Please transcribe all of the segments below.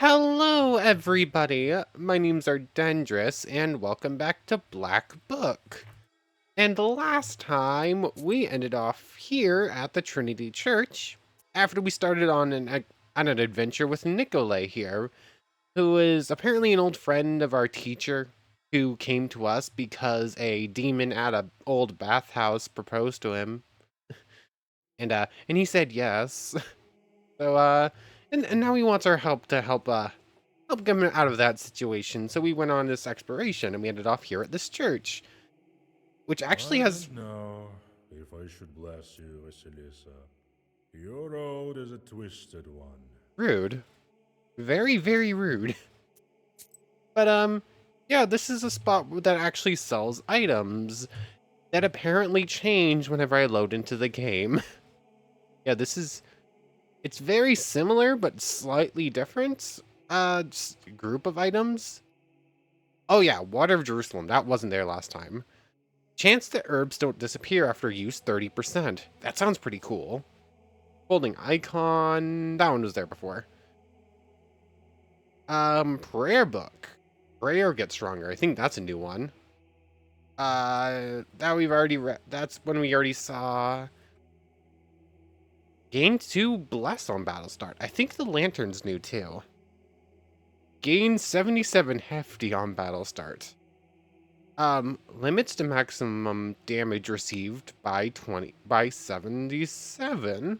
Hello, everybody. My name's Ardendris, and welcome back to Black Book. And last time, we ended off here at the Trinity Church, after we started on an adventure with Nicolay here, who is apparently an old friend of our teacher, who came to us because a demon at a old bathhouse proposed to him, and he said yes. So, and now he wants our help to help get him out of that situation. So we went on this exploration and we ended off here at this church, which actually I has don't know if I should bless you, Vasilisa. Your road is a twisted one. rude. Very, very rude. But yeah, this is a spot that actually sells items that apparently change whenever I load into the game. Yeah, it's very similar but slightly different. Just a group of items. Oh yeah, Water of Jerusalem. That wasn't there last time. Chance that herbs don't disappear after use 30%. That sounds pretty cool. Holding icon. That one was there before. Prayer book. Prayer gets stronger. I think that's a new one. That we've already read. That's when we already saw. Gain 2 bless on battle start. I think the lantern's new too. Gain 77 hefty on battle start. Limits to maximum damage received by 77.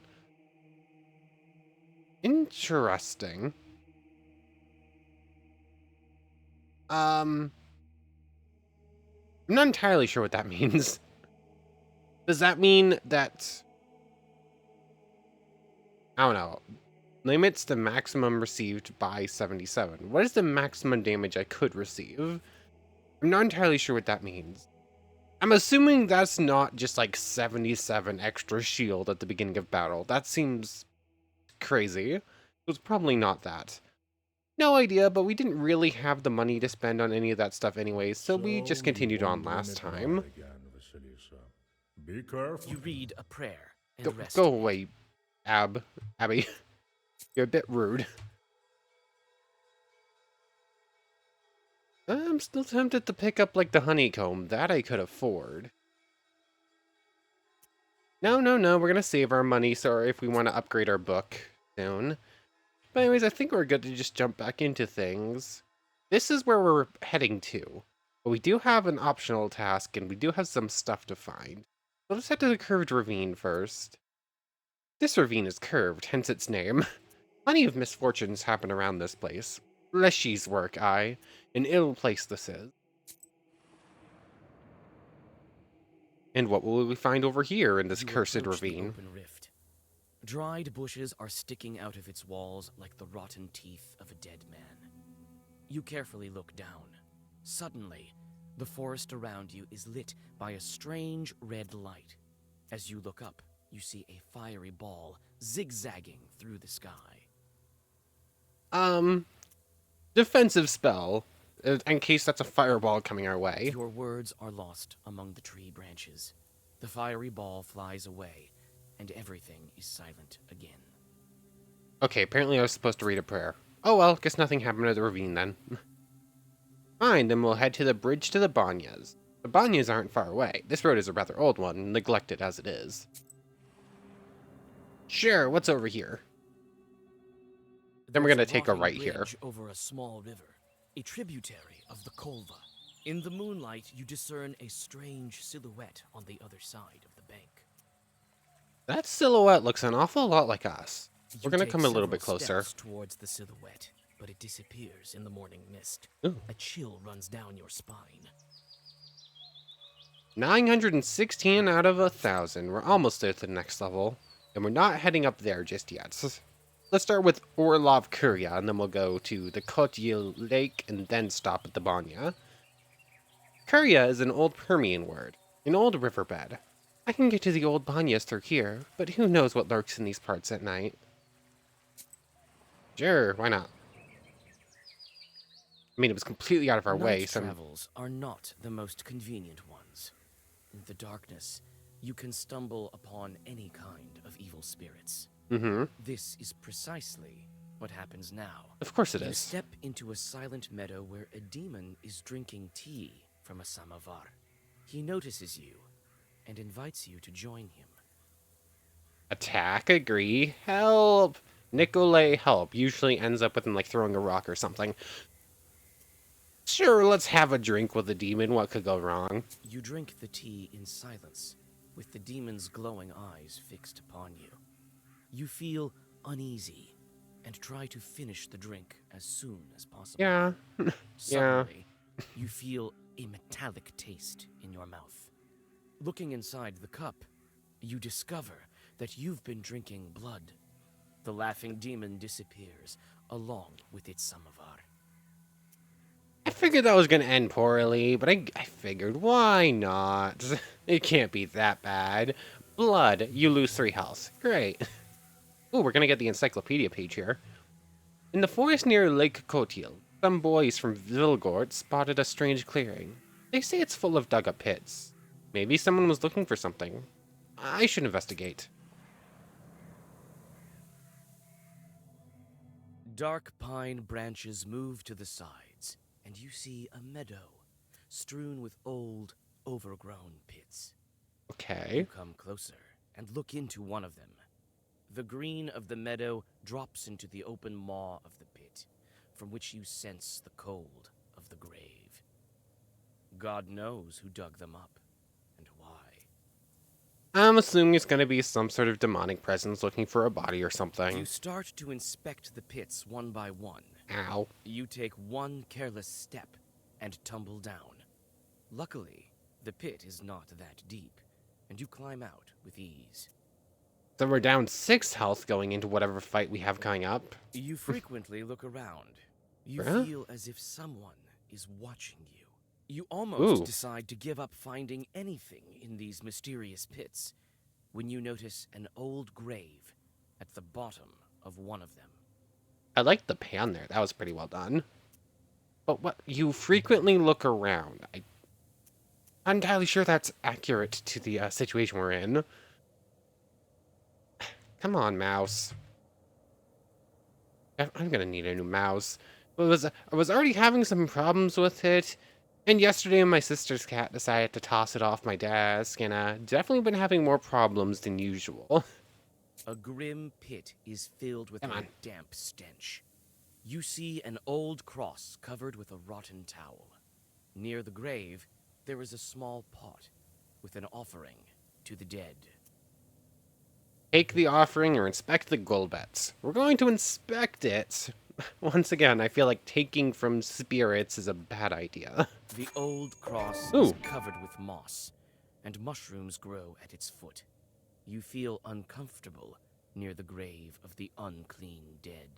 Interesting. I'm not entirely sure what that means. Does that mean that I don't know? Limits the maximum received by 77. What is the maximum damage I could receive? I'm not entirely sure what that means. I'm assuming that's not just like 77 extra shield at the beginning of battle. That seems crazy. It's probably not that. No idea, but we didn't really have the money to spend on any of that stuff anyways, so we just So you continued on wandering last it right time. again, Vasilisa. Be careful. You read a prayer Go, and rest go in it. away, Abby. You're a bit rude. I'm still tempted to pick up like the honeycomb. That I could afford. No, we're gonna save our money so if we want to upgrade our book soon. But anyways, I think we're good to just jump back into things. This is where we're heading to. But we do have an optional task and we do have some stuff to find. So let's head to the curved ravine first. This ravine is curved, hence its name. Plenty of misfortunes happen around this place. Leshy's work, aye. An ill place this is. And what will we find over here in this You cursed approach the ravine? open rift. Dried bushes are sticking out of its walls like the rotten teeth of a dead man. You carefully look down. Suddenly, the forest around you is lit by a strange red light. As you look up, you see a fiery ball zigzagging through the sky. Um, defensive spell, in case that's a fireball coming our way. Your words are lost among the tree branches. The fiery ball flies away, and everything is silent again. Okay, apparently I was supposed to read a prayer. Oh well, guess nothing happened at the ravine then. Fine, then we'll head to the bridge to the Banyas. The Banyas aren't far away. This road is a rather old one, neglected as it is. Sure, what's over here? Then we're There's gonna take a rotting right here. bridge over a small river, a tributary of the Kolva. In the moonlight, you discern a strange silhouette on the other side of the bank. That silhouette looks an awful lot like us. We're You gonna take come a little several bit closer. steps towards the silhouette, but it disappears in the morning mist. Ooh. A chill runs down your spine. 916 out of 1,000. We're almost there to the next level. And we're not heading up there just yet. So let's start with Orlov Kuria, and then we'll go to the Kotyl Lake, and then stop at the Banya. Kuria is an old Permian word, an old riverbed. I can get to the old Banyas through here, but who knows what lurks in these parts at night. Sure, why not? I mean, it was completely out of our way, Night so travels are not the most convenient ones. In the darkness, you can stumble upon any kind of evil spirits. This is precisely what happens now. Of course it You is. step into a silent meadow where a demon is drinking tea from a samovar. He notices you and invites you to join him. Attack, agree, help! Nikolay, help. Usually ends up with him, like, throwing a rock or something. Sure, let's have a drink with the demon. What could go wrong? You drink the tea in silence, with the demon's glowing eyes fixed upon you. You feel uneasy and try to finish the drink as soon as possible. Yeah. Yeah. Suddenly, you feel a metallic taste in your mouth. Looking inside the cup, you discover that you've been drinking blood. The laughing demon disappears, along with its samovar. I figured that was going to end poorly, but I figured, why not? It can't be that bad. Blood, you lose 3 health. Great. Ooh, we're going to get the encyclopedia page here. In the forest near Lake Kotil, some boys from Vilgort spotted a strange clearing. They say it's full of dug-up pits. Maybe someone was looking for something. I should investigate. Dark pine branches move to the sides, and you see a meadow strewn with old, overgrown pits. You Okay. come closer and look into one of them. The green of the meadow drops into the open maw of the pit, from which you sense the cold of the grave. God knows who dug them up and why. I'm assuming it's going to be some sort of demonic presence looking for a body or You something. start to inspect the pits one by one. Ow. You take one careless step and tumble down. Luckily, the pit is not that deep, and you climb out with ease. So we're down 6 health going into whatever fight we have coming up. You frequently look around. You Huh? feel as if someone is watching you. You almost Ooh. decide to give up finding anything in these mysterious pits when you notice an old grave at the bottom of one of them. I like the pan there. That was pretty well done. But what you frequently look around. I'm not entirely sure that's accurate to the situation we're in. Come on, mouse. I'm gonna need a new mouse. I was already having some problems with it, and yesterday my sister's cat decided to toss it off my desk, and definitely been having more problems than usual. A grim pit is filled with Come a on. damp stench. You see an old cross covered with a rotten towel. Near the grave, there is a small pot with an offering to the dead. Take the offering or inspect the gulbets. We're going to inspect it. Once again, I feel like taking from spirits is a bad idea. The old cross Ooh. is covered with moss, and mushrooms grow at its foot. You feel uncomfortable near the grave of the unclean dead.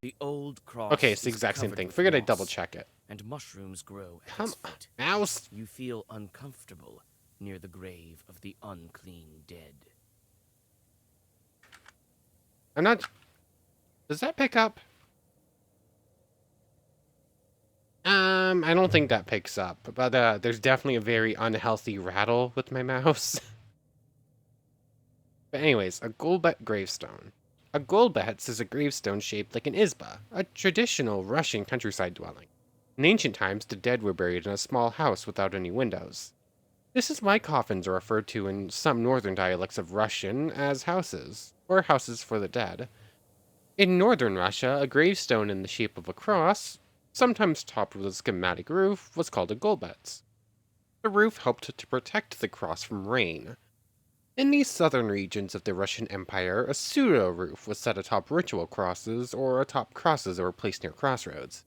The old cross Okay, it's the is exact same covered thing. with Figured I'd moss, double check it. and mushrooms grow at Come its on, foot. mouse. You feel uncomfortable near the grave of the unclean dead. I'm not... Does that pick up? I don't think that picks up, but there's definitely a very unhealthy rattle with my mouse. But anyways, a Golbet gravestone. A Golbets is a gravestone shaped like an izba, a traditional Russian countryside dwelling. In ancient times, the dead were buried in a small house without any windows. This is why coffins are referred to in some northern dialects of Russian as houses, or houses for the dead. In northern Russia, a gravestone in the shape of a cross, sometimes topped with a schematic roof, was called a golbets. The roof helped to protect the cross from rain. In these southern regions of the Russian Empire, a pseudo-roof was set atop ritual crosses or atop crosses that were placed near crossroads.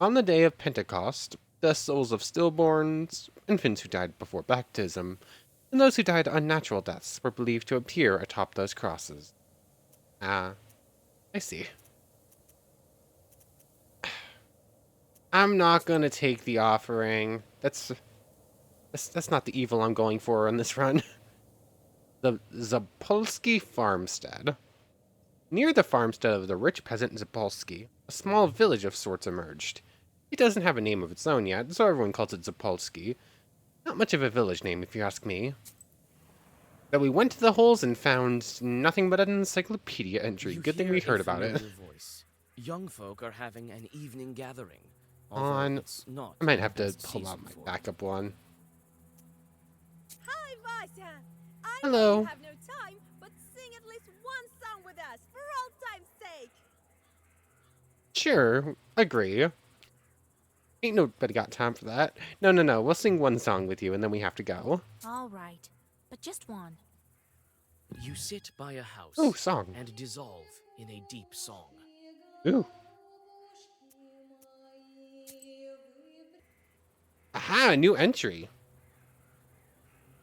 On the day of Pentecost, the souls of stillborns, infants who died before baptism, and those who died unnatural deaths were believed to appear atop those crosses. I see. I'm not gonna take the offering. That's not the evil I'm going for on this run. The Zapolsky farmstead. Near the farmstead of the rich peasant Zapolsky, a small village of sorts emerged. It doesn't have a name of its own yet, so everyone calls it Zapolsky. Not much of a village name, if you ask me. that we went to the holes and found nothing but an encyclopedia entry. You Good thing hear we a heard about it. familiar voice. Young folk are having an evening gathering, although On, it's not I might the have to best pull out season my for it. backup one. Hi, Vasa! I know Hello. you have no time, but sing at least one song with us, for old time's sake! Sure, agree. Ain't nobody got time for that. No. We'll sing one song with you and then we have to go. All right, but just one. You sit by a house Ooh, song. and dissolve in a deep song. Ooh. Aha, a new entry.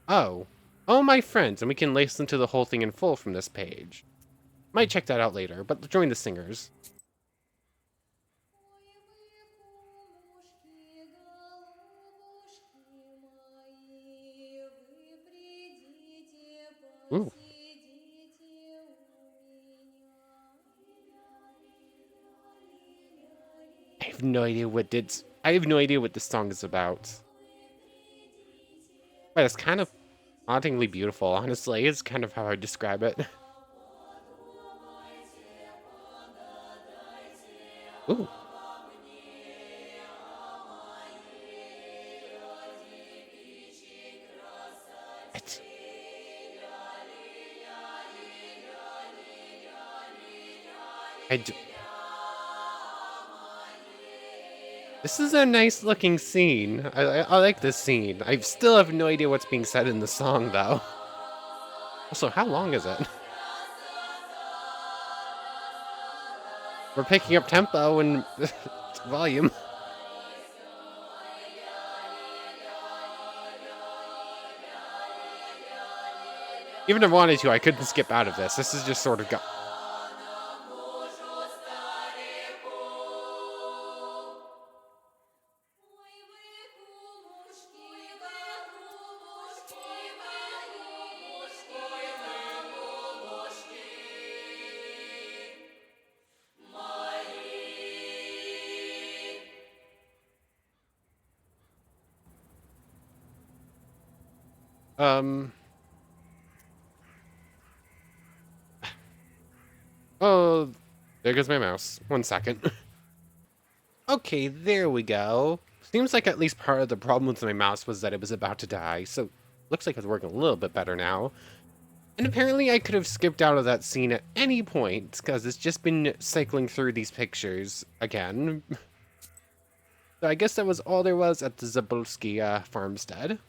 Oh. Oh, my friends, and we can listen to the whole thing in full from this page. Might check that out later, but join the singers. Ooh. I have no idea what this song is about. But it's kind of hauntingly beautiful, honestly. It's kind of how I describe it. Ooh. It's... This is a nice looking scene. I like this scene. I still have no idea what's being said in the song, though. Also, how long is it? We're picking up tempo and volume. Even if I wanted to, I couldn't skip out of this. This is just sort of got... Oh, there goes my mouse. 1 second. Okay, there we go. Seems like at least part of the problem with my mouse was that it was about to die, so looks like it's working a little bit better now. And apparently I could have skipped out of that scene at any point, because it's just been cycling through these pictures again. So I guess that was all there was at the Zabolski farmstead.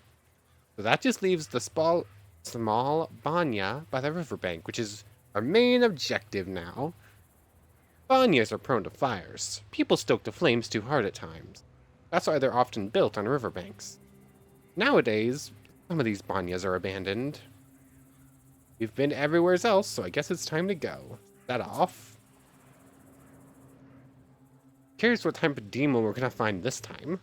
So that just leaves the small banya by the riverbank, which is our main objective now. Banyas are prone to fires. People stoke the flames too hard at times. That's why they're often built on riverbanks. Nowadays, some of these banyas are abandoned. We've been everywhere else, so I guess it's time to go. Is that off? Curious what type of demon we're gonna find this time.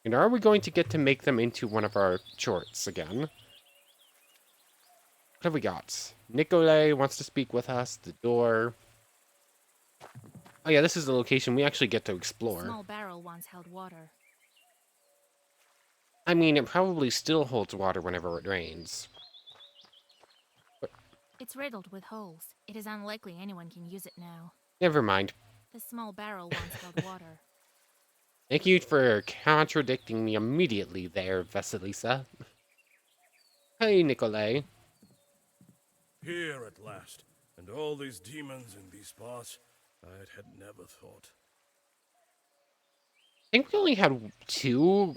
And are we going to get to make them into one of our shorts again? What have we got? Nikolay wants to speak with us. The door. Oh yeah, this is the location we actually get to The explore. small barrel once held water. I mean, it probably still holds water whenever it rains. It's riddled with holes. It is unlikely anyone can use it now. Never mind. The small barrel once held water. Thank you for contradicting me immediately there, Vasilisa. Hey, Nikolay. Here at last, and all these demons in these parts, I had never thought. I think we only had 2...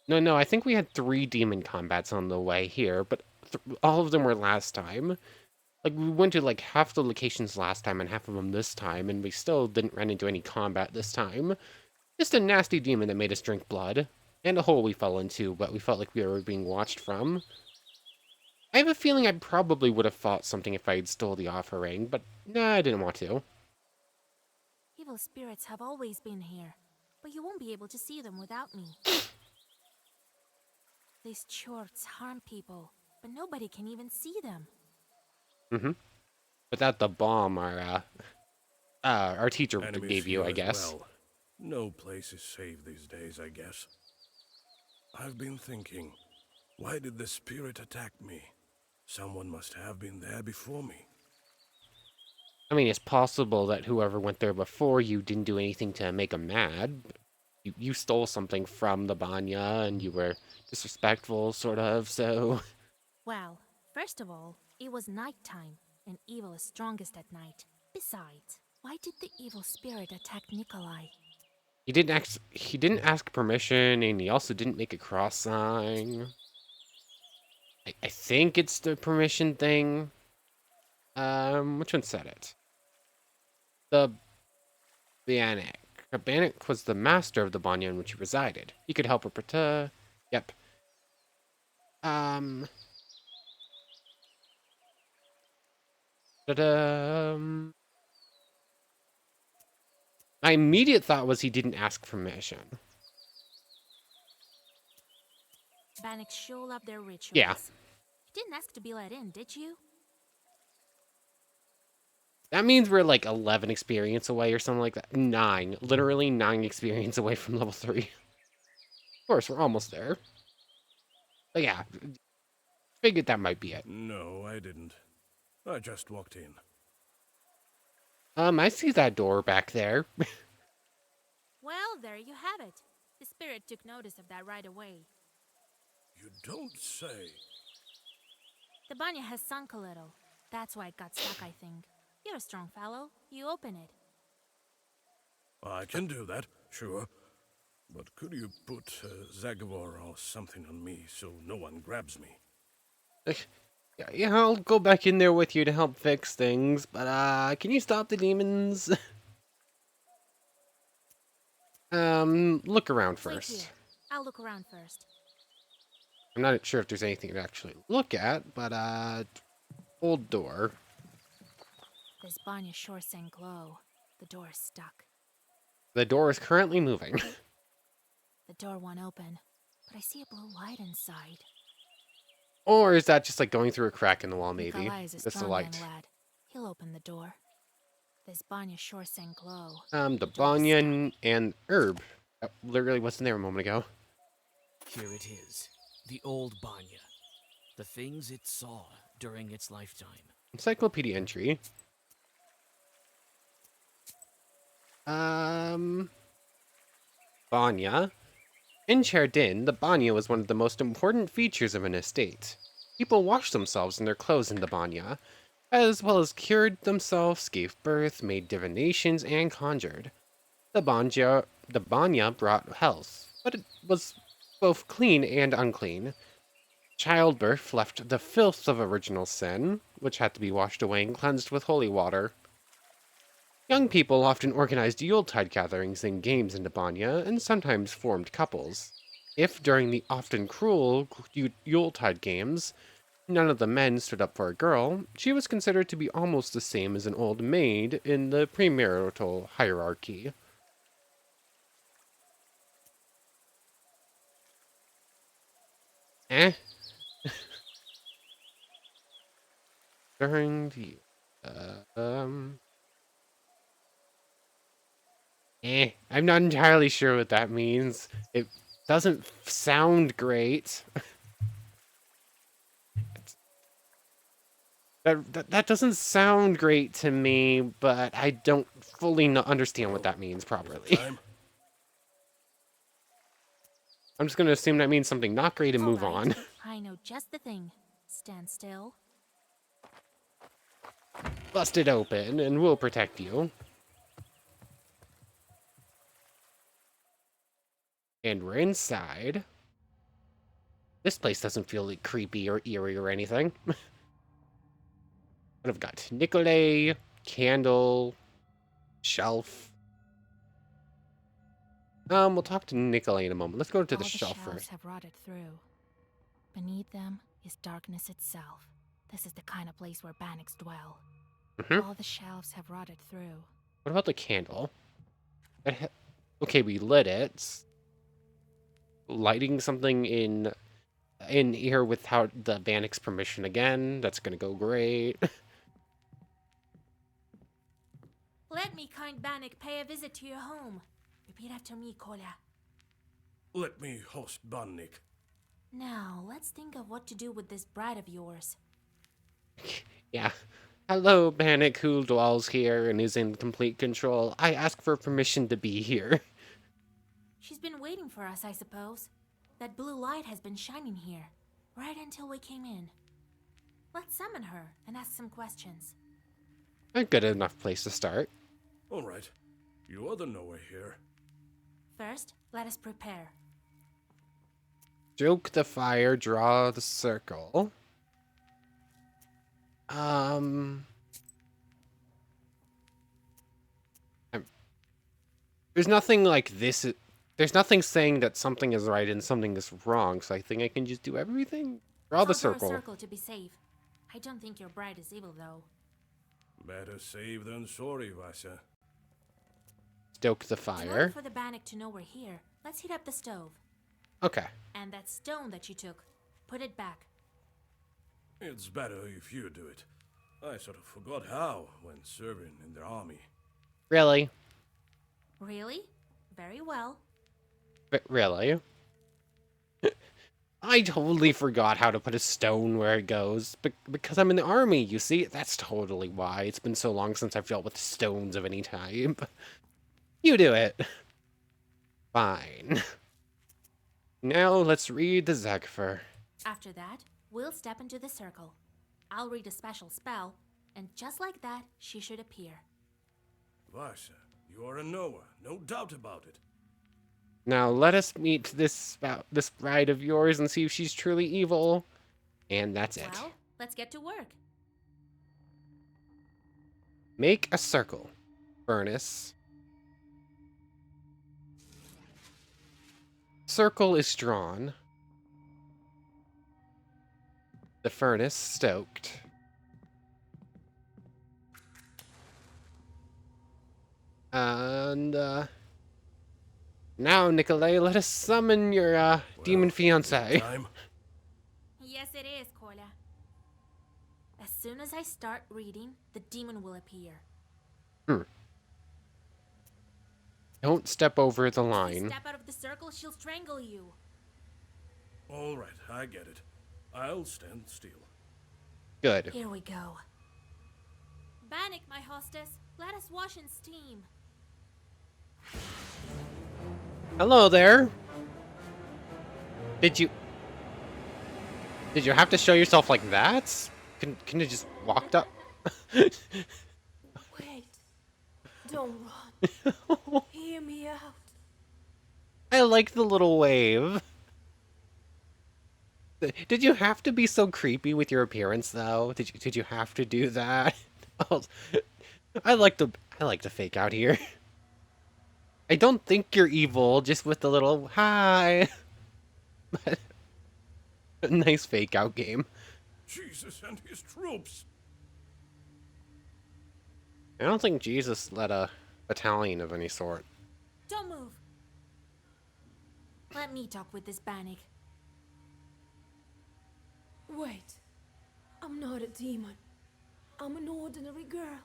No, I think we had 3 demon combats on the way here, but all of them were last time. Like, we went to, like, half the locations last time and half of them this time, and we still didn't run into any combat this time. Just a nasty demon that made us drink blood, and a hole we fell into, but we felt like we were being watched from. I have a feeling I probably would have fought something if I had stole the offering, but nah, I didn't want to. Evil spirits have always been here, but you won't be able to see them without me. These chorts harm people, but nobody can even see them. Without the bomb our teacher Enemies gave you, here I as guess. well. No place is safe these days, I guess. I've been thinking, Why did the spirit attack me? Someone must have been there before me. I mean, it's possible that whoever went there before you didn't do anything to make them mad. You stole something from the Banya and you were disrespectful, sort of, so... Well, first of all, it was nighttime, and evil is strongest at night. Besides, why did the evil spirit attack Nikolai? He didn't ask permission, and he also didn't make a cross sign. I think it's the permission thing. Which one said it? The Bannock. The Bannock was the master of the Banya in which he resided. He could help her protect. Yep. Ta-da. My immediate thought was he didn't ask permission. Bannock sure love their rituals. Yeah. You didn't ask to be let in, did you? That means we're like 11 experience away or something like that. 9. Literally 9 experience away from level 3. Of course, we're almost there. But yeah, figured that might be it. No, I didn't. I just walked in. I see that door back there. Well, there you have it. The spirit took notice of that right away. You don't say. The Banya has sunk a little. That's why it got stuck, I think. You're a strong fellow. You open it. I can do that, sure. But could you put Zagavor or something on me so no one grabs me? Yeah, I'll go back in there with you to help fix things, but can you stop the demons? Look around Wait first. here. I'll look around first. I'm not sure if there's anything to actually look at, but old door. This Banya sure sank low. The door is stuck. The door is currently moving. The door won't open, but I see a blue light inside. Or is that just like going through a crack in the wall, maybe? Nikolai is a That's the strong light. young lad. He'll open the door. This Banya sure sank low. The banyan and herb. That literally wasn't there a moment ago. Here it is, the old Banya. The things it saw during its lifetime. Encyclopedia entry. Banya. In Chardin, the banya was one of the most important features of an estate. People washed themselves in their clothes in the banya, as well as cured themselves, gave birth, made divinations, and conjured. The banya brought health, but it was both clean and unclean. Childbirth left the filth of original sin, which had to be washed away and cleansed with holy water. Young people often organized Yuletide gatherings and games in the banya, and sometimes formed couples. If, during the often cruel Yuletide games, none of the men stood up for a girl, she was considered to be almost the same as an old maid in the premarital hierarchy. During the... I'm not entirely sure what that means. It doesn't sound great. That doesn't sound great to me, but I don't fully understand what that means properly. Time? I'm just going to assume that means something not great and All move right. on. I know just the thing. Stand still. Bust it open, and we'll protect you. And we're inside. This place doesn't feel like creepy or eerie or anything. What have got? Nicolay, candle, shelf. We'll talk to Nicolay in a moment. Let's go to the All shelf shelves first. have rotted through. Beneath them is darkness itself. This is the kind of place where Bannocks dwell. Mhm. All the shelves have rotted through. What about the candle? Okay, we lit it. Lighting something in here without the Bannock's permission again. That's gonna go great. Let me, kind Bannock, pay a visit to your home. Repeat after me, Kolya. Let me host Bannik. Now, let's think of what to do with this bride of yours. Yeah. Hello, Bannock, who dwells here and is in complete control. I ask for permission to be here. She's been waiting for us, I suppose. That blue light has been shining here, right until we came in. Let's summon her and ask some questions. A good enough place to start. All right. You are the knower here. First, let us prepare. Stoke the fire, draw the circle. There's nothing like this. There's nothing saying that something is right and something is wrong, so I think I can just do everything. Draw the I'll draw circle. a circle to be safe. I don't think your bride is evil, though. Better safe than sorry, Vasa. Stoke the In order fire. for the Bannock to know we're here, let's heat up the stove. Okay. And that stone that you took, put it back. It's better if you do it. I sort of forgot how when serving in the army. Really? Really? Very well. Really? I totally forgot how to put a stone where it goes. Because I'm in the army, you see? That's totally why. It's been so long since I've dealt with stones of any type. You do it. Fine. Now let's read the Zegfer. After that, we'll step into the circle. I'll read a special spell, and just like that, she should appear. Vasa, you are a knower, no doubt about it. Now let us meet this bride of yours and see if she's truly evil. And that's it. Well, let's get to work. Make a circle. Furnace. Circle is drawn. The furnace stoked. And, now, Nikolay, let us summon your, demon fiancé. Time? Yes, it is, Kola. As soon as I start reading, the demon will appear. Don't step over the If you line. step out of the circle, she'll strangle you. All right, I get it. I'll stand still. Good. Here we go. Bannock, my hostess, let us wash in steam. Hello there. Did you have to show yourself like that? Can you just walked up? Wait. Don't run. Hear me out. I like the little wave. Did you have to be so creepy with your appearance though? Did you have to do that? Oh, I like to fake out here. I don't think you're evil, just with the little hi. Nice fake out game. Jesus and his troops! I don't think Jesus led a battalion of any sort. Don't move. Let me talk with this Bannock. Wait. I'm not a demon. I'm an ordinary girl.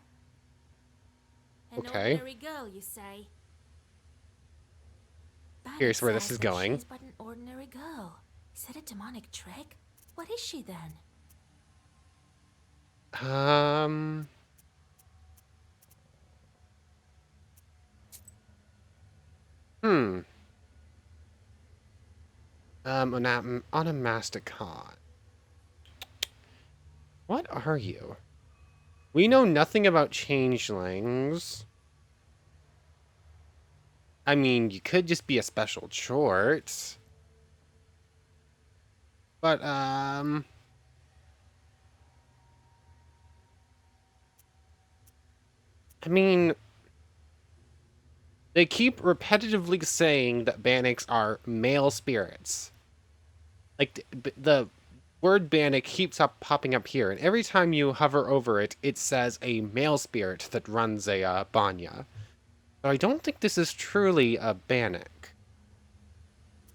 An Okay. ordinary girl, you say? Bannock Here's where this says is that going. She's but an ordinary girl. Is it a demonic trick? What is she then? Hmm. Onomasticon. What are you? We know nothing about changelings. I mean, you could just be a special chort. But, I mean, they keep repetitively saying that Bannocks are male spirits. Like, the word Bannock keeps popping up here, and every time you hover over it, it says a male spirit that runs a, banya. But I don't think this is truly a Bannock.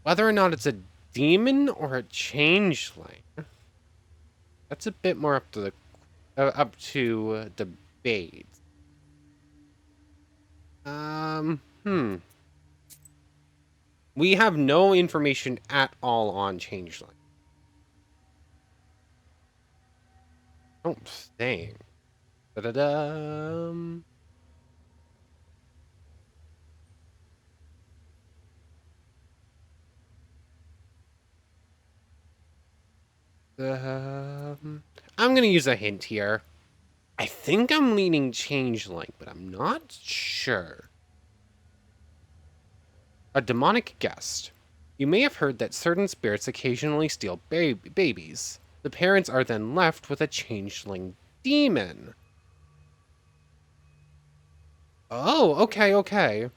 Whether or not it's a demon or a changeling, that's a bit more up to debate. We have no information at all on changeling. Don't think. Da-da-dum. I'm gonna use a hint here. I think I'm leaning Changeling, but I'm not sure. A demonic guest. You may have heard that certain spirits occasionally steal babies. The parents are then left with a changeling demon. Oh, okay, okay.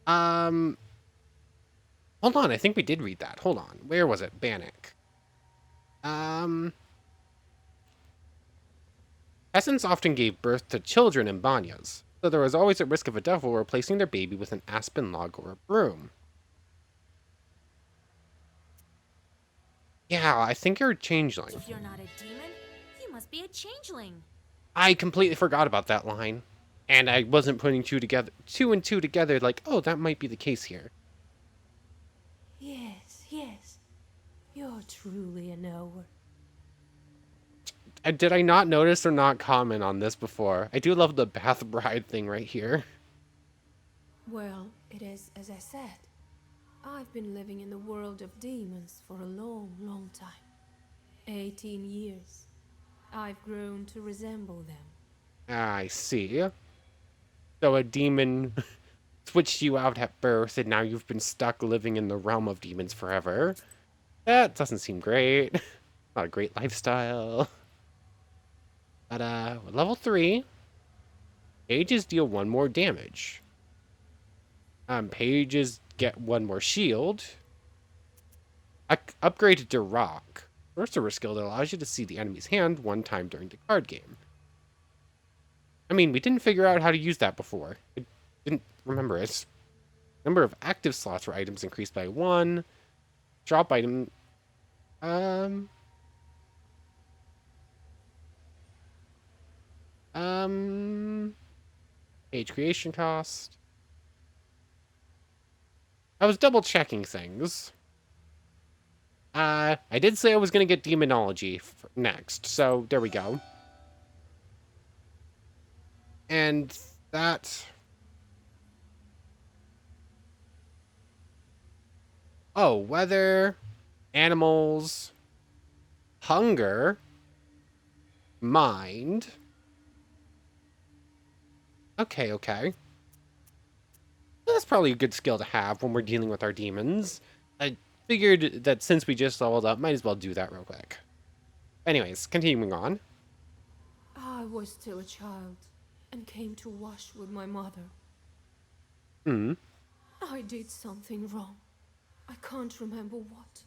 Um, hold on, I think we did read that. Hold on. Where was it? Bannock. Um, Essence often gave birth to children in banyas, so there was always a risk of a devil replacing their baby with an aspen log or a broom. Yeah, I think you're a changeling. If you're not a demon, you must be a changeling. I completely forgot about that line. And I wasn't putting two and two together like, oh, that might be the case here. Yes, yes. You're truly a knower. Did I not notice or not comment on this before? I do love the bath bride thing right here. Well, it is as I said. I've been living in the world of demons for a long, long time. 18 years. I've grown to resemble them. I see. So a demon switched you out at birth, and now you've been stuck living in the realm of demons forever. That doesn't seem great. Not a great lifestyle. But, level 3, pages deal 1 more damage. Pages get 1 more shield. Upgraded to rock. Sorcerer skill that allows you to see the enemy's hand 1 time during the card game. I mean, we didn't figure out how to use that before. I didn't remember it. Number of active slots for items increased by 1. Drop item. Page creation cost. I was double checking things. I did say I was going to get demonology next, so there we go. And that... Oh, weather, animals, hunger, mind. Okay, okay. That's probably a good skill to have when we're dealing with our demons. I figured that since we just leveled up, might as well do that real quick. Anyways, continuing on. I was still a child and came to wash with my mother. Hmm. I did something wrong. I can't remember what,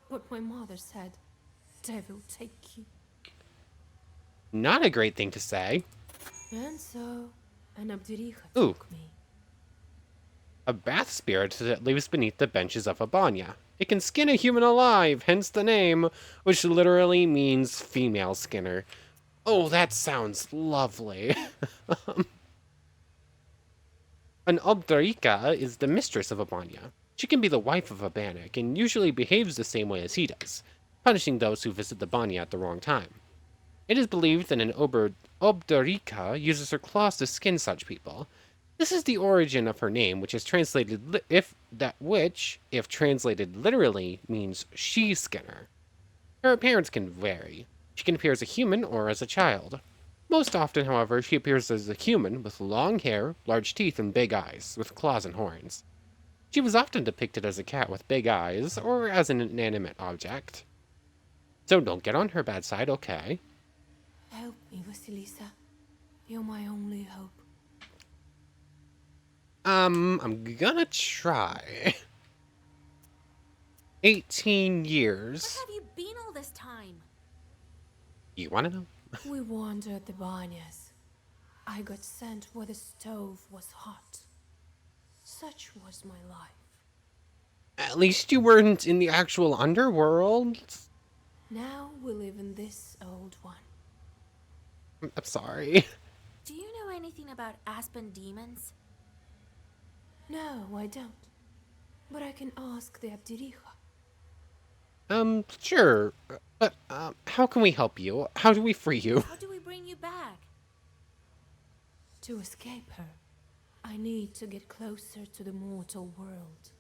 but my mother said, "Devil take you." Not a great thing to say. And so, an Abdiricha Ooh. took me. A bath spirit that lives beneath the benches of a banya. It can skin a human alive, hence the name, which literally means female skinner. Oh, that sounds lovely. An Obdarika is the mistress of a banya. She can be the wife of a bannock and usually behaves the same way as he does, punishing those who visit the banya at the wrong time. It is believed that an Obdarika uses her claws to skin such people. This is the origin of her name, which is translated if translated literally means she-skinner. Her appearance can vary. She can appear as a human or as a child. Most often, however, she appears as a human with long hair, large teeth, and big eyes, with claws and horns. She was often depicted as a cat with big eyes, or as an inanimate object. So don't get on her bad side, okay? Help me, Vasilisa. You're my only hope. I'm gonna try. 18 Where years. have you been all this time? You wanna know? We wandered the banyas. I got sent where the stove was hot. Such was my life. At least you weren't in the actual underworld. Now we live in this old one. I'm sorry. Do you know anything about aspen demons? No, I don't. But I can ask the Abdiricha. Sure. But, how can we help you? How do we free you? How do we bring you back? To escape her, I need to get closer to the mortal world.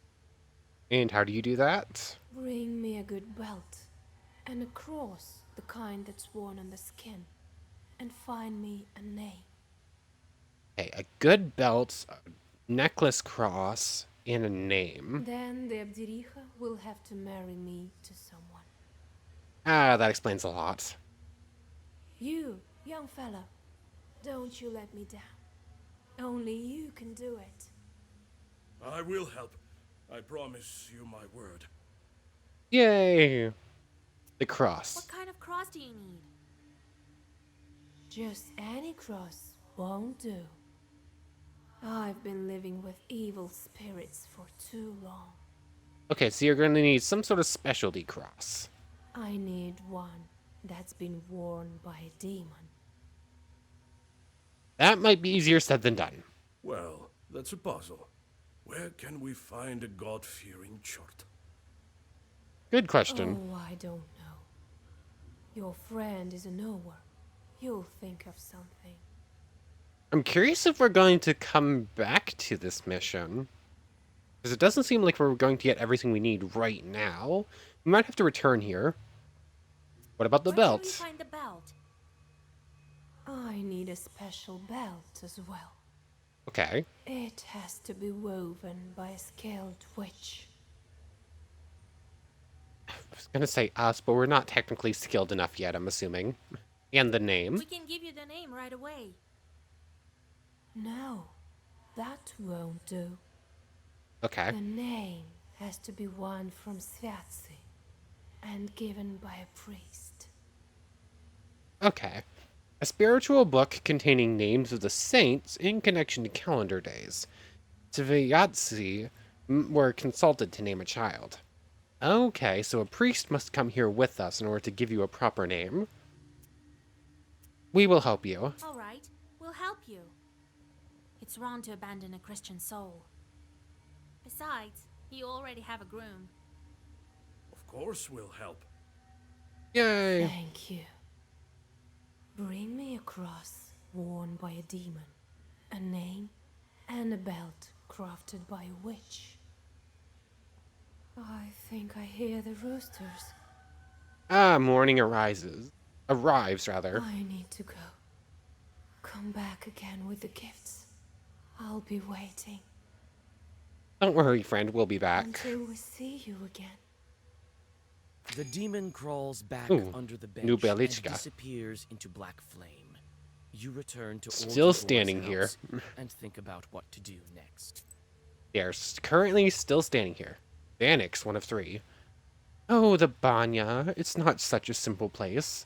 And how do you do that? Bring me a good belt and a cross, the kind that's worn on the skin, and find me a name. Okay, a good belt, a necklace cross, and a name. Then the Abdiricha will have to marry me to someone. Ah, that explains a lot. You, young fella, don't you let me down. Only you can do it. I will help. I promise you my word. Yay! The What cross. kind of cross do you need? Just any cross won't do. I've been living with evil spirits for too long. Okay, so you're gonna need some sort of specialty cross. I need one that's been worn by a demon. That might be easier said than done. Well, that's a puzzle. Where can we find a God-fearing chort? Good question. Oh, I don't know. Your friend is a knower. You'll think of something. I'm curious if we're going to come back to this mission. Because it doesn't seem like we're going to get everything we need right now. We might have to return here. What about the Where can we belt? find the belt? I need a special belt as well. Okay. It has to be woven by a skilled witch. I was gonna say us, but we're not technically skilled enough yet, I'm assuming. And the name. We can give you the name right away. No, that won't do. Okay. The name has to be one from Sviatsi and given by a priest. Okay. A spiritual book containing names of the saints in connection to calendar days. Sviatsi were consulted to name a child. Okay, so a priest must come here with us in order to give you a proper name. We will help you. All right, we'll help you. It's wrong to abandon a Christian soul. Besides, you already have a groom. Of course we'll help. Yay! Thank you. Bring me a cross worn by a demon, a name, and a belt crafted by a witch. I think I hear the roosters. Ah, morning arises. Arrives, rather. I need to go. Come back again with the gifts. I'll be waiting Don't worry, friend, we'll be back. until we see you again. The demon crawls back Ooh, under the new bench and Belichka. disappears into black flame. You return to Still Old Igor's standing here. house and think about what to do next. They are currently still standing here. Vanix, one of three. Oh, the Banya. It's not such a simple place.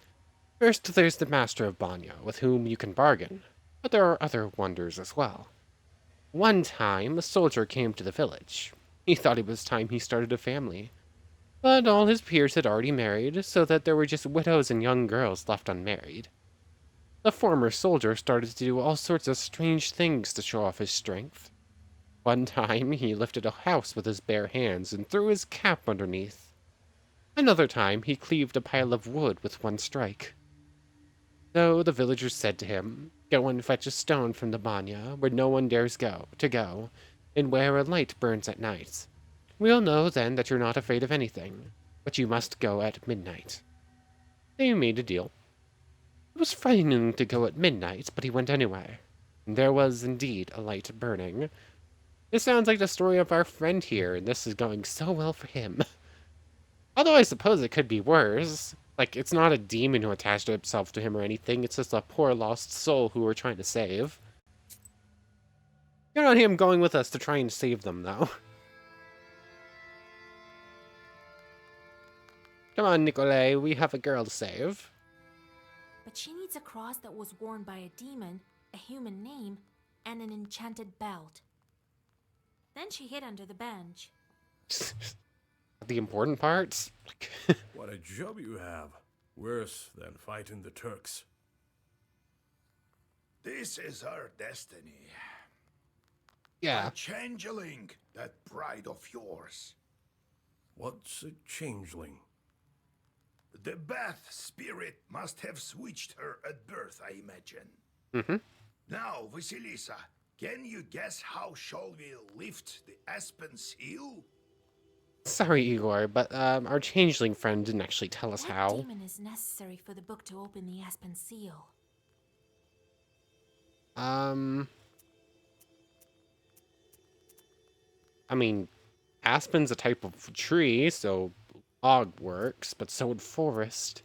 First, there's the Master of Banya, with whom you can bargain. But there are other wonders as well. One time, a soldier came to the village. He thought it was time he started a family. But all his peers had already married, so that there were just widows and young girls left unmarried. The former soldier started to do all sorts of strange things to show off his strength. One time, he lifted a house with his bare hands and threw his cap underneath. Another time, he cleaved a pile of wood with one strike. So the villagers said to him, "Go and fetch a stone from the banya, where no one dares go, and where a light burns at night. We'll know then that you're not afraid of anything, but you must go at midnight." They made a deal. It was frightening to go at midnight, but he went anyway. And there was indeed a light burning. This sounds like the story of our friend here, and this is going so well for him. Although I suppose it could be worse. Like, it's not a demon who attached itself to him or anything, it's just a poor lost soul who we're trying to save. Good on him going with us to try and save them, though. Come on, Nikolay, we have a girl to save. But she needs a cross that was worn by a demon, a human name, and an enchanted belt. Then she hid under the bench. The important parts? What a job you have. Worse than fighting the Turks. This is our destiny. Yeah. Changling, that bride of yours. What's a changeling? The bath spirit must have switched her at birth, I imagine. Mm-hmm. Now, Vasilisa, can you guess how shall we lift the aspen seal? Sorry, Igor, but our changeling friend didn't actually tell us What how. demon is necessary for the book to open the aspen seal? I mean, aspen's a type of tree, so log works, but so would forest.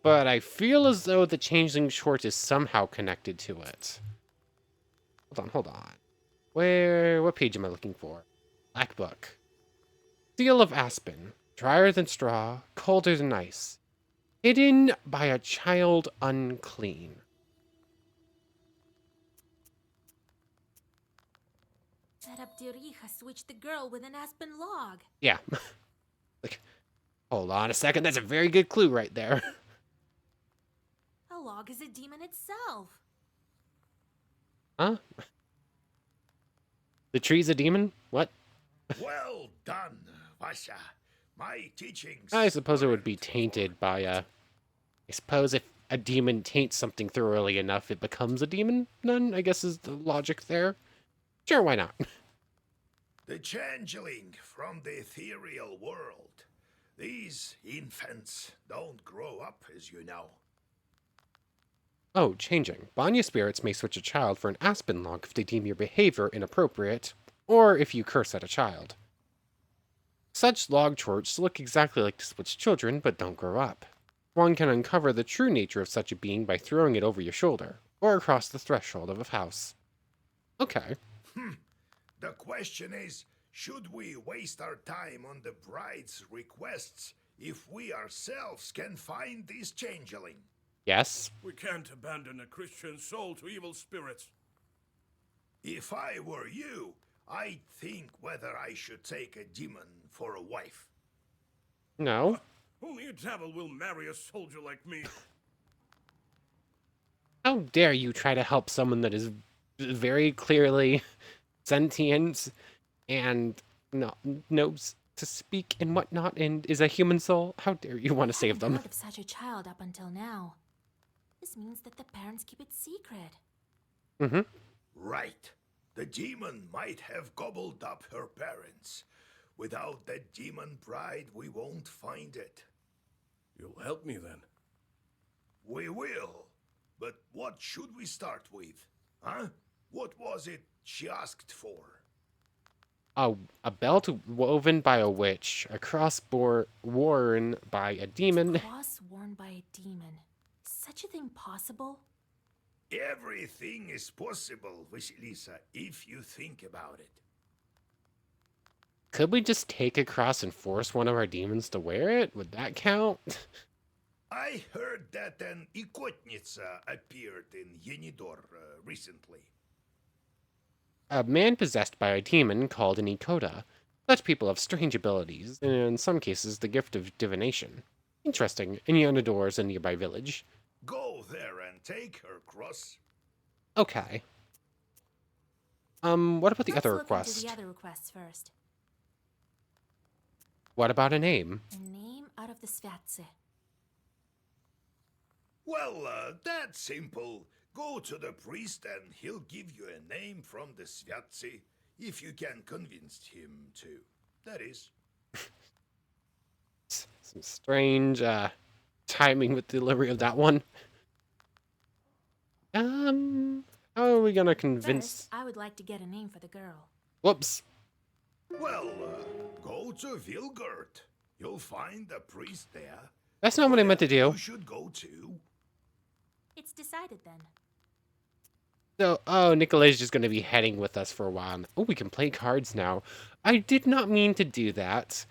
But I feel as though the changeling short is somehow connected to it. Hold on. What page am I looking for? Black book. Seal of aspen. Drier than straw, colder than ice. Hidden by a child unclean. That Abderich switched the girl with an aspen log. Yeah. Like, hold on a second, that's a very good clue right there. A log is a demon itself. Huh? The tree's a demon? What? Well done, Vasha. My teachings. I suppose it would be weren't tainted by for- I suppose if a demon taints something thoroughly enough, it becomes a demon, then I guess is the logic there. Sure, why not? The changeling from the ethereal world. These infants don't grow up, as you know. Oh, changing. Banya spirits may switch a child for an aspen log if they deem your behavior inappropriate, or if you curse at a child. Such log chorts look exactly like the switched children, but don't grow up. One can uncover the true nature of such a being by throwing it over your shoulder, or across the threshold of a house. Okay. The question is, should we waste our time on the bride's requests if we ourselves can find this changeling? Yes. We can't abandon a Christian soul to evil spirits. If I were you, I'd think whether I should take a demon for a wife. No. Only a devil will marry a soldier like me. How dare you try to help someone that is very clearly sentient and knows to speak and whatnot and is a human soul? How dare you want to save them? I haven't heard of such a child up until now. This means that the parents keep it secret. Mm-hmm. Right. The demon might have gobbled up her parents. Without that demon bride, we won't find it. You'll help me then. We will. But what should we start with? Huh? What was it she asked for? A belt woven by a witch, a cross worn by a demon. Cross worn by a demon. Such a thing possible? Everything is possible, Vasilisa, if you think about it. Could we just take a cross and force one of our demons to wear it? Would that count? I heard that an Ikotnitsa appeared in Yenidor recently. A man possessed by a demon called an Ikoda. Such people have strange abilities, and in some cases the gift of divination. Interesting. In Yenidor is a nearby village. Go there and take her cross. Okay. What about the Let's other look into request? the other requests first. What about a name? A name out of the Svatse. Well, that's simple. Go to the priest and he'll give you a name from the Svatsi, if you can convince him to. That is. Some strange timing with the delivery of that one. How are we gonna convince? First, I would like to get a name for the girl. Whoops. Well, go to Vilgurt. You'll find the priest there. That's not what I meant to do. You should go too. It's decided then. So, Nicolay's just gonna be heading with us for a while. Oh, we can play cards now. I did not mean to do that.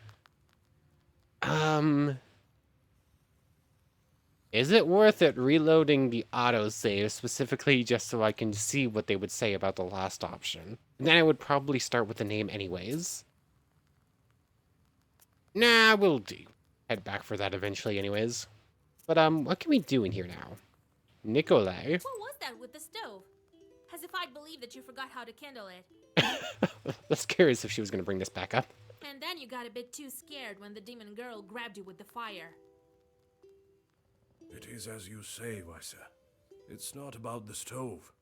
Is it worth it reloading the autosave specifically just so I can see what they would say about the last option? And then I would probably start with the name anyways. Nah, we'll do. Head back for that eventually anyways. But, what can we do in here now? Nikolay. What was that with the stove? As if I'd believe that you forgot how to kindle it. I was curious if she was going to bring this back up. And then you got a bit too scared when the demon girl grabbed you with the fire. It is as you say, Visa. It's not about the stove.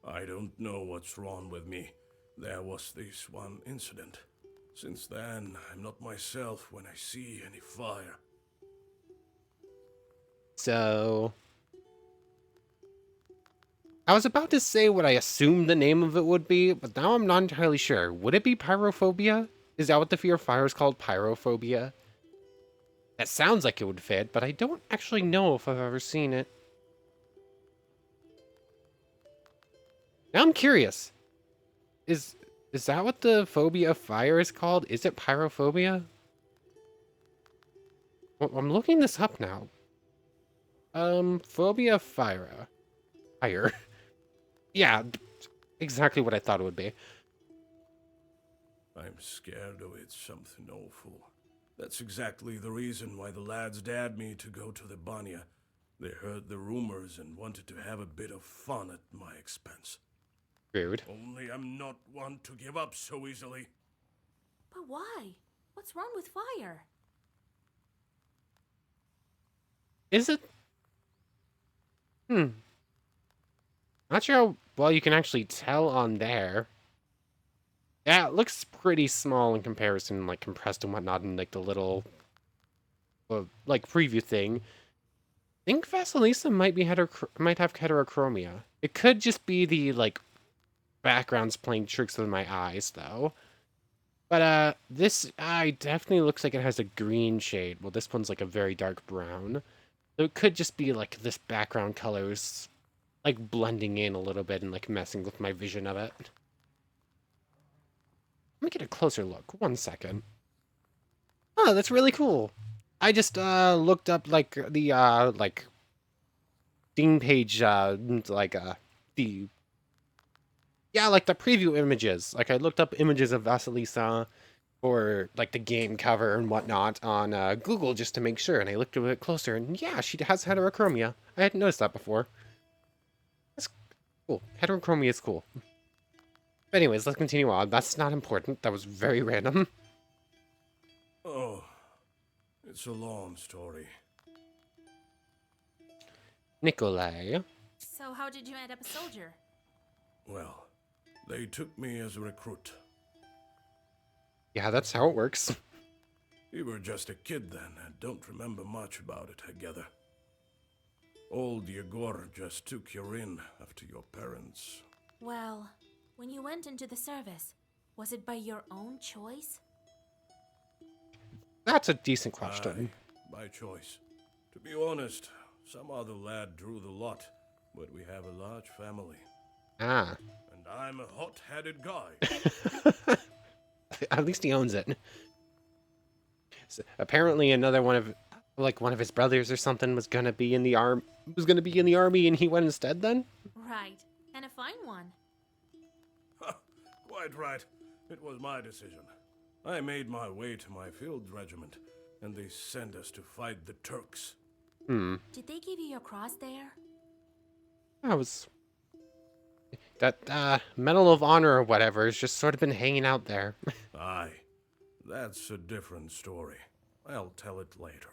I don't know what's wrong with me. There was this one incident. Since then, I'm not myself when I see any fire. So... I was about to say what I assumed the name of it would be, but now I'm not entirely sure. Would it be pyrophobia? Is that what the fear of fire is called? Pyrophobia? That sounds like it would fit, but I don't actually know if I've ever seen it. Now I'm curious. Is that what the phobia of fire is called? Is it pyrophobia? Well, I'm looking this up now. Phobia of fire. Fire. Yeah, exactly what I thought it would be. I'm scared of it's something awful. That's exactly the reason why the lads dared me to go to the Banya. They heard the rumors and wanted to have a bit of fun at my expense. Rude. Only I'm not one to give up so easily. But why? What's wrong with fire? Is it? Not sure how well you can actually tell on there. Yeah, it looks pretty small in comparison, like compressed and whatnot, and like the little, like preview thing. I think Vasilisa might have heterochromia. It could just be the like backgrounds playing tricks with my eyes, though. But this eye definitely looks like it has a green shade. Well, this one's like a very dark brown. So it could just be like this background colors like blending in a little bit and like messing with my vision of it. Let me get a closer look. 1 second. Oh, that's really cool. I just looked up like the like Steam page the like the preview images. Like I looked up images of Vasilisa for like the game cover and whatnot on Google just to make sure, and I looked a bit closer, and yeah, she has heterochromia. I hadn't noticed that before. That's cool. Heterochromia is cool. But anyways, let's continue on. That's not important. That was very random. Oh, it's a long story. Nikolai. So how did you end up a soldier? Well, they took me as a recruit. Yeah, that's how it works. You were just a kid then, and don't remember much about it, I gather. Old Yegor just took you in after your parents. Well, when you went into the service, was it by your own choice? That's a decent question. Aye, by choice. To be honest, some other lad drew the lot, but we have a large family. Ah. And I'm a hot-headed guy. At least he owns it. So, apparently another one of his brothers or something was gonna be in the army and he went instead then? Right, and a fine one. Quite right. It was my decision. I made my way to my field regiment, and they sent us to fight the Turks. Did they give you your cross there? That Medal of Honor or whatever has just sort of been hanging out there. Aye, that's a different story. I'll tell it later.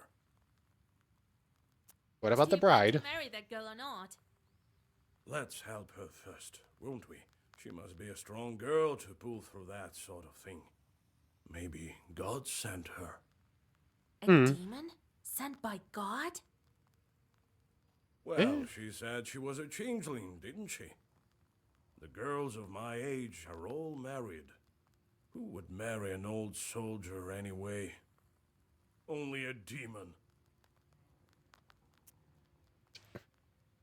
What about the Do you plan bride? to marry that girl or not? Let's help her first, won't we? She must be a strong girl to pull through that sort of thing. Maybe God sent her. A demon? Sent by God? Well, she said she was a changeling, didn't she? The girls of my age are all married. Who would marry an old soldier anyway? Only a demon.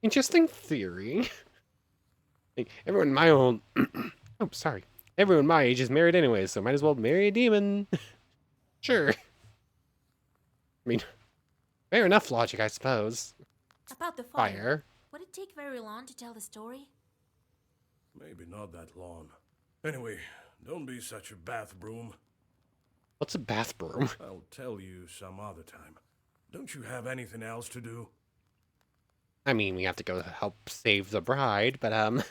Interesting theory. Like, everyone my own... oh, sorry. Everyone my age is married anyway, so might as well marry a demon. Sure. I mean, fair enough logic, I suppose. About the fire. Fire. Would it take very long to tell the story? Maybe not that long. Anyway, don't be such a bath broom. What's a bath broom? I'll tell you some other time. Don't you have anything else to do? I mean, we have to go help save the bride, but,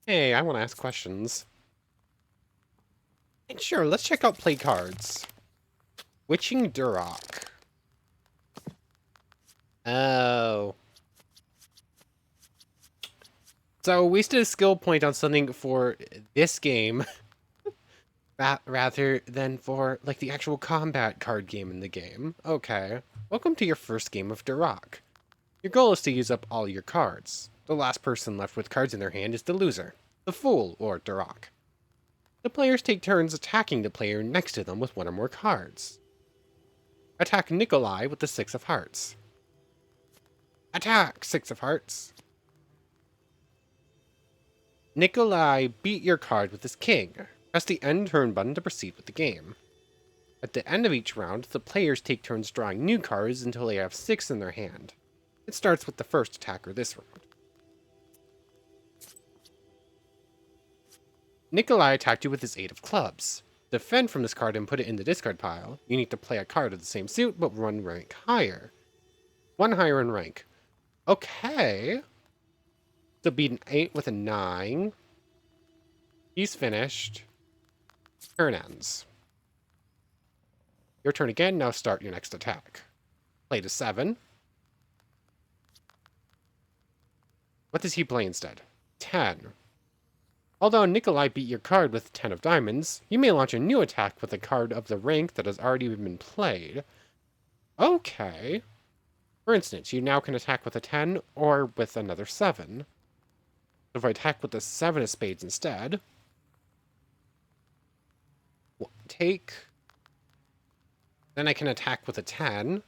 hey, I want to ask questions. Sure, let's check out play cards. Witching Duroc. Oh. So, wasted a skill point on something for this game rather than for, like, the actual combat card game in the game. Okay. Welcome to your first game of Duroc. Your goal is to use up all your cards. The last person left with cards in their hand is the loser, the Fool, or Duroc. The players take turns attacking the player next to them with one or more cards. Attack Nikolai with the 6 of hearts. Attack! 6 of hearts. Nikolai beat your card with his king. Press the end turn button to proceed with the game. At the end of each round, the players take turns drawing new cards until they have 6 in their hand. It starts with the first attacker this round. Nikolai attacked you with his 8 of clubs. Defend from this card and put it in the discard pile. You need to play a card of the same suit, but 1 rank higher. 1 higher in rank. Okay. So beat an 8 with a 9. He's finished. Turn ends. Your turn again, now start your next attack. Play to 7. What does he play instead? 10. Although Nikolai beat your card with 10 of diamonds, you may launch a new attack with a card of the rank that has already been played. Okay. For instance, you now can attack with a 10 or with another 7. So if I attack with the 7 of spades instead, take, then I can attack with a 10,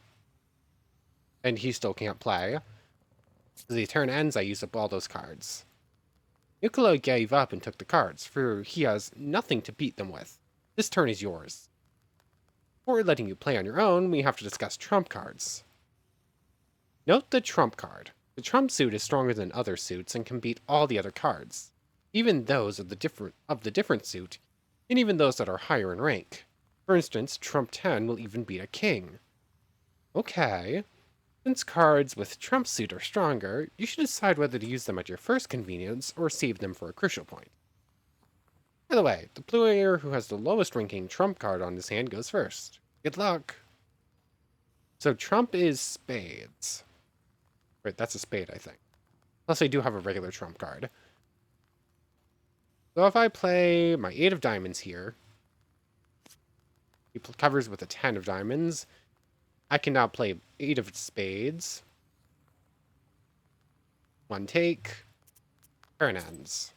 and he still can't play. As the turn ends, I use up all those cards. Nikolai gave up and took the cards, for he has nothing to beat them with. This turn is yours. Before letting you play on your own, we have to discuss trump cards. Note the trump card. The trump suit is stronger than other suits and can beat all the other cards, even those of the different suit, and even those that are higher in rank. For instance, trump 10 will even beat a king. Okay. Since cards with trump suit are stronger, you should decide whether to use them at your first convenience or save them for a crucial point. By the way, the player who has the lowest ranking trump card on his hand goes first. Good luck! So trump is spades. Right, that's a spade, I think. Plus I do have a regular trump card. So if I play my 8 of diamonds here, he covers with a 10 of diamonds. I can now play 8 of spades. 1 take. Turn ends.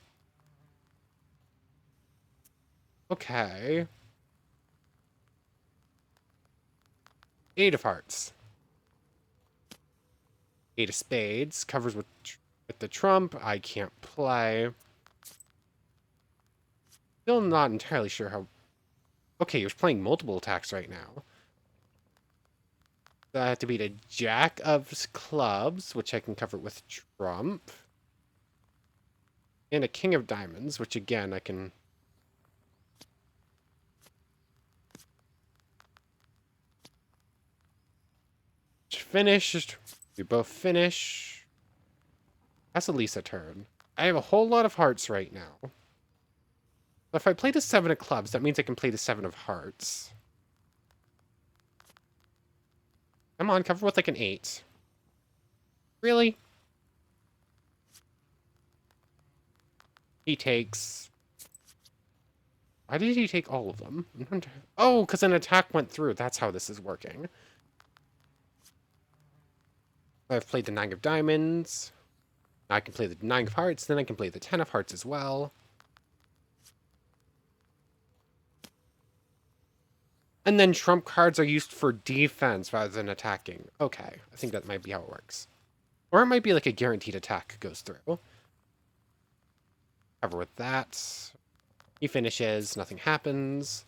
Okay. 8 of hearts. 8 of spades. Covers with the trump. I can't play. Still not entirely sure how... Okay, you're playing multiple attacks right now. So I have to beat a jack of clubs, which I can cover with trump. And a king of diamonds, which again I can... Finished. We both finish. Vasilisa turn. I have a whole lot of hearts right now. If I play the 7 of clubs, that means I can play the 7 of hearts. Come on, cover with like an 8. Really? He takes... Why did he take all of them? Oh, because an attack went through. That's how this is working. I've played the 9 of diamonds. Now I can play the 9 of hearts. Then I can play the 10 of hearts as well. And then trump cards are used for defense rather than attacking. Okay, I think that might be how it works. Or it might be like a guaranteed attack goes through. Cover with that. He finishes, nothing happens.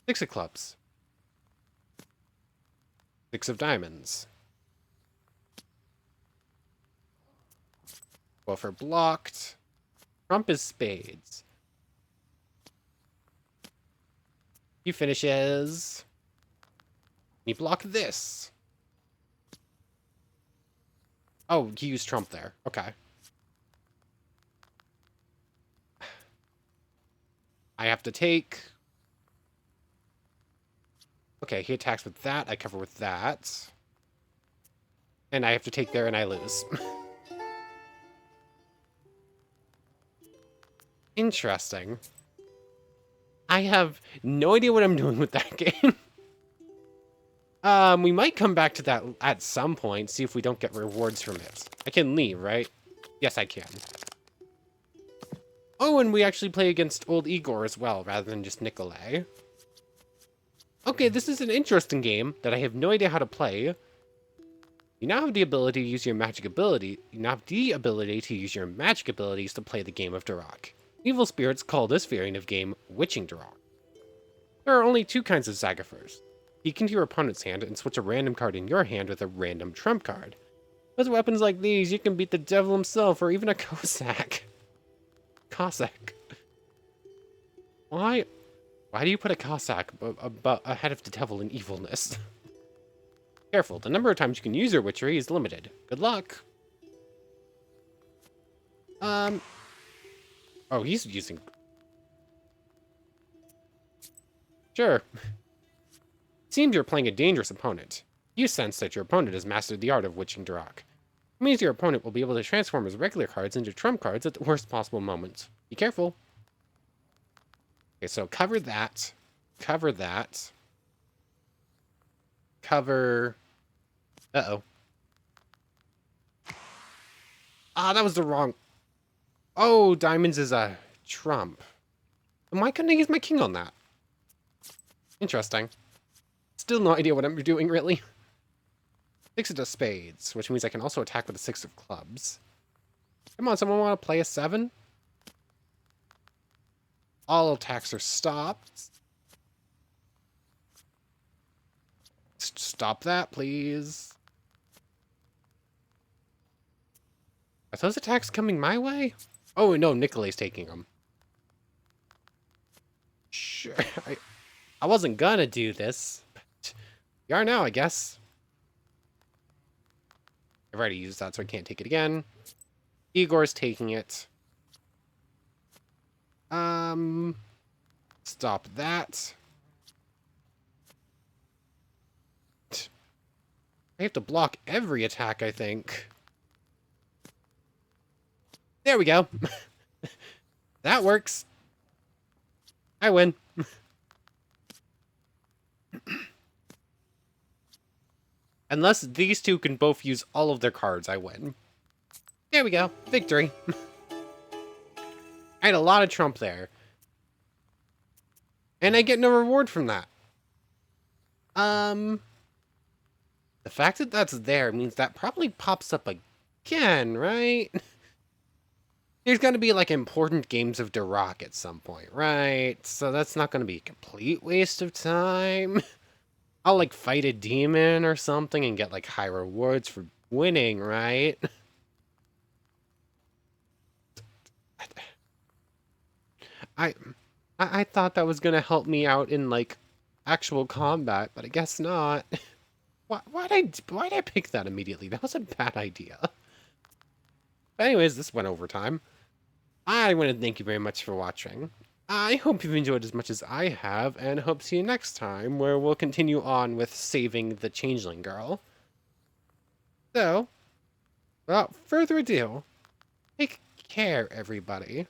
6 of clubs. 6 of diamonds. Both are blocked. Trump is spades. He finishes. You block this. Oh, he used trump there. Okay. I have to take... Okay, he attacks with that. I cover with that. And I have to take there and I lose. Interesting. I have no idea what I'm doing with that game. We might come back to that at some point, see if we don't get rewards from it. I can leave, right? Yes, I can. Oh, and we actually play against old Igor as well, rather than just Nikolai. Okay, this is an interesting game that I have no idea how to play. You now have the ability to use your magic ability. You now have the ability to use your magic abilities to play the game of Duroc. Evil spirits call this variant of game Witching Duroc. There are only two kinds of Zagafers. Peek into your opponent's hand and switch a random card in your hand with a random trump card. With weapons like these, you can beat the devil himself or even a Cossack. Cossack. Why do you put a Cossack ahead of the devil in evilness? Careful, the number of times you can use your witchery is limited. Good luck. Oh, he's using... Sure. Seems you're playing a dangerous opponent. You sense that your opponent has mastered the art of Witching Duroc. It means your opponent will be able to transform his regular cards into trump cards at the worst possible moments. Be careful. Okay, so cover that. Cover that. Cover... Uh-oh. Ah, that was the wrong... Oh, diamonds is a trump. And why couldn't I use my king on that? Interesting. Still no idea what I'm doing, really. 6 of spades, which means I can also attack with a 6 of clubs. Come on, someone want to play a 7? All attacks are stopped. Stop that, please. Are those attacks coming my way? Oh, no, Nikolai's taking them. Sure, I wasn't gonna do this, but you are now, I guess. I've already used that, so I can't take it again. Igor's taking it. Stop that. I have to block every attack, I think. There we go. That works. I win. Unless these two can both use all of their cards, I win. There we go. Victory. I had a lot of trump there. And I get no reward from that. The fact that that's there means that probably pops up again, right? There's going to be, like, important games of Duroc at some point, right? So that's not going to be a complete waste of time. I'll, like, fight a demon or something and get, like, high rewards for winning, right? I thought that was going to help me out in, like, actual combat, but I guess not. Why'd I pick that immediately? That was a bad idea. But anyways, this went over time. I want to thank you very much for watching. I hope you've enjoyed as much as I have, and hope to see you next time, where we'll continue on with saving the Changeling girl. So, without further ado, take care, everybody.